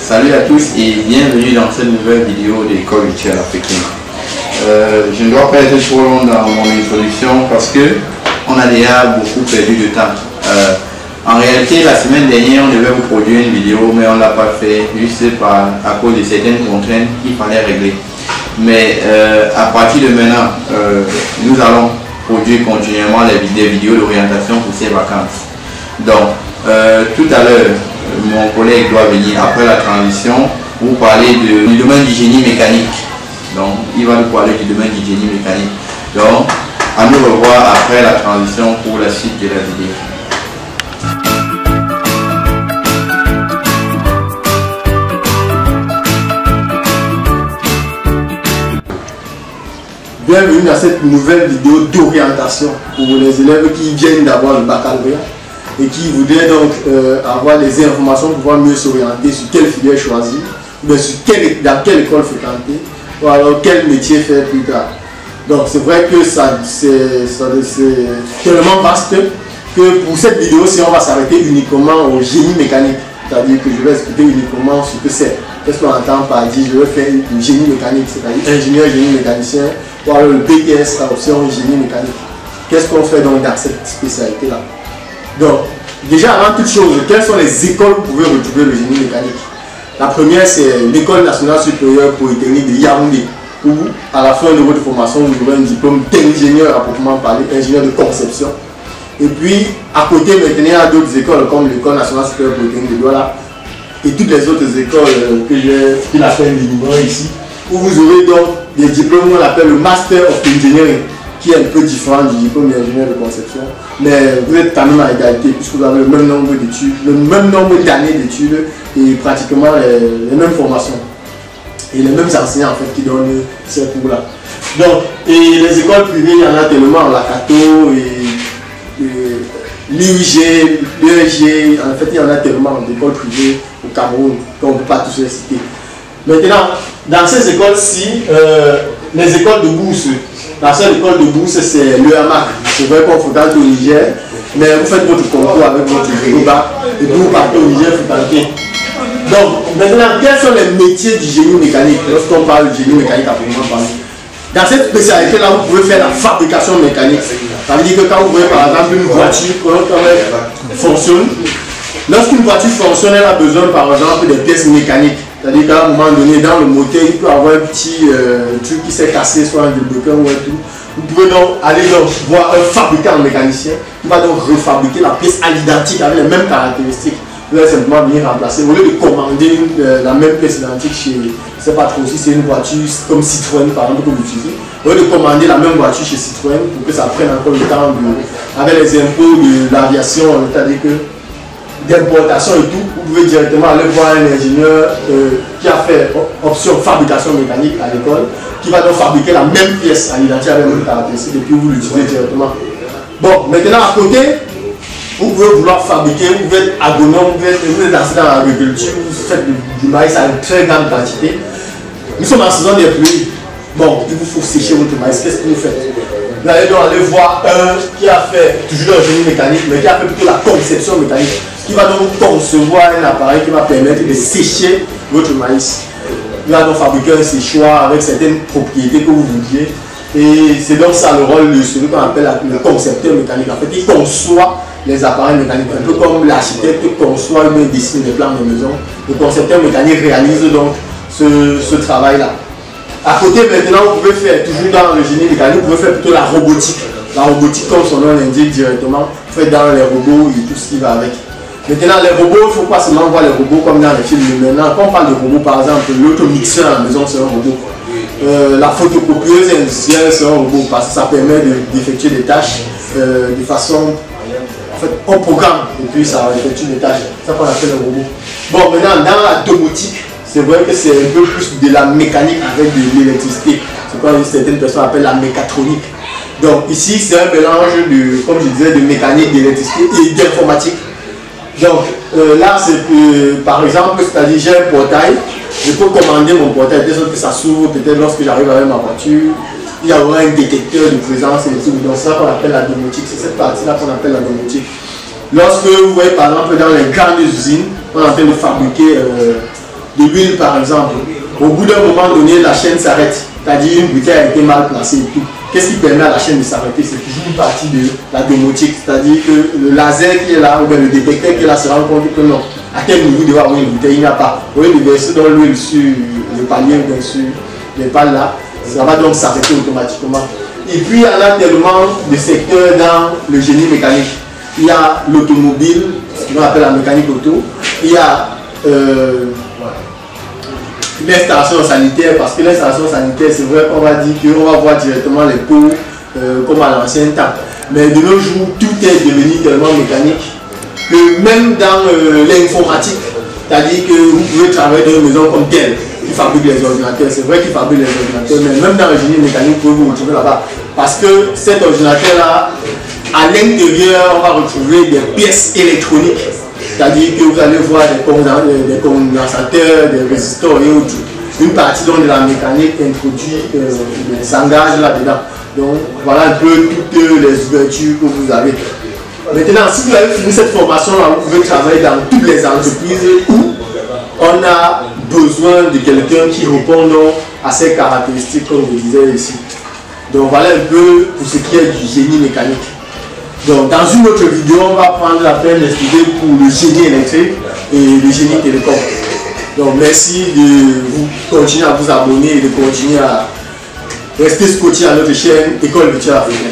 Salut à tous et bienvenue dans cette nouvelle vidéo de l'école virtuelle africaine. Je ne dois pas être trop long dans mon introduction parce que on a déjà beaucoup perdu de temps. En réalité, la semaine dernière, on devait vous produire une vidéo, mais on ne l'a pas fait juste à cause de certaines contraintes qu'il fallait régler. Mais à partir de maintenant, nous allons produire continuellement des vidéos d'orientation pour ces vacances. Donc, tout à l'heure, mon collègue doit venir après la transition pour parler du domaine du génie mécanique. Donc, il va nous parler du domaine du génie mécanique. Donc, à nous revoir après la transition pour la suite de la vidéo. Bienvenue dans cette nouvelle vidéo d'orientation pour les élèves qui viennent d'avoir le baccalauréat et qui voudraient donc avoir les informations pour pouvoir mieux s'orienter sur quelle filière choisir, mais sur dans quelle école fréquenter, ou alors quel métier faire plus tard. Donc c'est vrai que c'est tellement vaste que pour cette vidéo, si on va s'arrêter uniquement au génie mécanique, c'est-à-dire que je vais expliquer uniquement ce que c'est. Qu'est-ce qu'on entend par dire je vais faire du génie mécanique, c'est-à-dire ingénieur, génie mécanicien, ou alors le BTS, la option génie mécanique. Qu'est-ce qu'on fait donc dans cette spécialité-là? Donc, déjà avant toute chose, quelles sont les écoles où vous pouvez retrouver le génie mécanique? La première, c'est l'École nationale supérieure polytechnique de Yaoundé, où à la fin de votre formation, vous aurez un diplôme d'ingénieur à proprement parler, ingénieur de conception. Et puis, à côté, maintenant, il y a d'autres écoles comme l'École nationale supérieure polytechnique de Douala et toutes les autres écoles que j'ai appellent les numéros ici, où vous aurez donc des diplômes qu'on appelle le Master of Engineering, qui est un peu différent du diplôme d'ingénieur de conception, mais vous êtes quand même à égalité puisque vous avez le même nombre d'études, le même nombre d'années d'études et pratiquement les mêmes formations et les mêmes enseignants en fait qui donnent ces cours-là. Donc, et les écoles privées, il y en a tellement, la Cato et l'UIG, l'EG, en fait il y en a tellement d'écoles privées au Cameroun qu'on ne peut pas tous les citer. Maintenant, dans ces écoles-ci, les écoles de bourse, la seule école de bourse c'est l'EAMAC. C'est vrai qu'on fréquente au Niger, mais vous faites votre concours avec votre Yoruba et puis vous partez au Niger fréquenter. Donc, maintenant, quels sont les métiers du génie mécanique lorsqu'on parle du génie mécanique à proprement parler? Dans cette spécialité-là, vous pouvez faire la fabrication mécanique. Ça veut dire que quand vous voyez par exemple une voiture, quand elle fonctionne, lorsqu'une voiture fonctionne, elle a besoin par exemple des pièces mécaniques. C'est-à-dire qu'à un moment donné, dans le moteur, il peut avoir un petit truc qui s'est cassé, soit un débloqueur ou un tout. Vous pouvez donc aller donc voir un fabricant mécanicien qui va donc refabriquer la pièce à l'identique avec les mêmes caractéristiques. Vous allez simplement venir remplacer. Au lieu de commander la même pièce identique chez, je ne sais pas trop si c'est une voiture comme Citroën par exemple que vous utilisez, au lieu de commander la même voiture chez Citroën pour que ça prenne encore le temps avec les impôts de l'aviation, c'est-à-dire que d'importation et tout, vous pouvez directement aller voir un ingénieur qui a fait option fabrication mécanique à l'école, qui va donc fabriquer la même pièce à l'identique avec les mêmes caractéristiques et puis vous l'utilisez directement. Bon, maintenant à côté, vous pouvez vouloir fabriquer, vous pouvez être agronome, vous êtes lancé dans l'agriculture, vous faites du maïs à une très grande quantité. Nous sommes en saison des pluies. Bon, il vous faut sécher votre maïs, qu'est-ce que vous faites? Vous allez donc aller voir un qui a fait, toujours dans le génie mécanique, mais qui a fait plutôt la conception mécanique, qui va donc concevoir un appareil qui va permettre de sécher votre maïs. Il va donc fabriquer un séchoir avec certaines propriétés que vous vouliez. Et c'est donc ça le rôle de celui qu'on appelle le concepteur mécanique. En fait, il conçoit les appareils mécaniques, un peu comme l'architecte conçoit ou dessine des plans de maison. Le concepteur mécanique réalise donc ce travail-là. À côté, maintenant, vous pouvez faire, toujours dans le génie mécanique, vous pouvez faire plutôt la robotique. La robotique, comme son nom l'indique directement, vous faites dans les robots et tout ce qui va avec. Maintenant, les robots, il ne faut pas seulement voir les robots comme dans les films. Maintenant, quand on parle de robots, par exemple, l'automixeur à la maison, c'est un robot. La photocopieuse industrielle, c'est un robot parce que ça permet d'effectuer des tâches de façon. En fait, on programme et puis ça effectue des tâches. C'est ça qu'on appelle le robot. Bon, maintenant, dans la domotique, c'est vrai que c'est un peu plus de la mécanique avec de l'électricité. C'est quoi certaines personnes appellent la mécatronique. Donc ici, c'est un mélange de, comme je disais, de mécanique, d'électricité et d'informatique. Donc là, c'est par exemple, c'est-à-dire j'ai un portail, je peux commander mon portail, de sorte que ça s'ouvre peut-être lorsque j'arrive avec ma voiture. Il y aura un détecteur de présence et tout. Donc c'est ça qu'on appelle la domotique. C'est cette partie-là qu'on appelle la domotique. Lorsque vous voyez par exemple dans les grandes usines, on est en train de fabriquer de l'huile par exemple, au bout d'un moment donné, la chaîne s'arrête. C'est-à-dire une bouteille a été mal placée et tout. Qu'est-ce qui permet à la chaîne de s'arrêter? C'est toujours une partie de la domotique, c'est-à-dire que le laser qui est là, ou bien le détecteur qui est là se rend compte que non, à quel niveau il doit avoir une bouteille, il n'y a pas. Au lieu de verser dans l'huile sur le palier ou bien sur les pales là, ça va donc s'arrêter automatiquement. Et puis il y en a tellement de secteurs dans le génie mécanique. Il y a l'automobile, ce qu'on appelle la mécanique auto. Il y a l'installation sanitaire, parce que l'installation sanitaire, c'est vrai qu'on va dire qu'on va voir directement les pots comme à l'ancien temps. Mais de nos jours, tout est devenu tellement mécanique que même dans l'informatique, c'est-à-dire que vous pouvez travailler dans une maison comme telle, qui fabrique les ordinateurs, c'est vrai qu'il fabrique les ordinateurs, mais même dans le génie mécanique, vous pouvez vous retrouver là-bas. Parce que cet ordinateur-là, à l'intérieur, on va retrouver des pièces électroniques. C'est-à-dire que vous allez voir des condensateurs, des résistors et autres. Une partie donc de la mécanique introduit s'engage là-dedans. Donc voilà un peu toutes les ouvertures que vous avez. Maintenant, si vous avez fini cette formation-là, vous pouvez travailler dans toutes les entreprises où on a besoin de quelqu'un qui répond à ces caractéristiques comme je disais ici. Donc voilà un peu pour ce qui est du génie mécanique. Donc dans une autre vidéo, on va prendre la peine d'expliquer pour le génie électrique et le génie télécom. Donc merci de vous continuer à vous abonner et de continuer à rester scotché à notre chaîne École virtuelle africaine.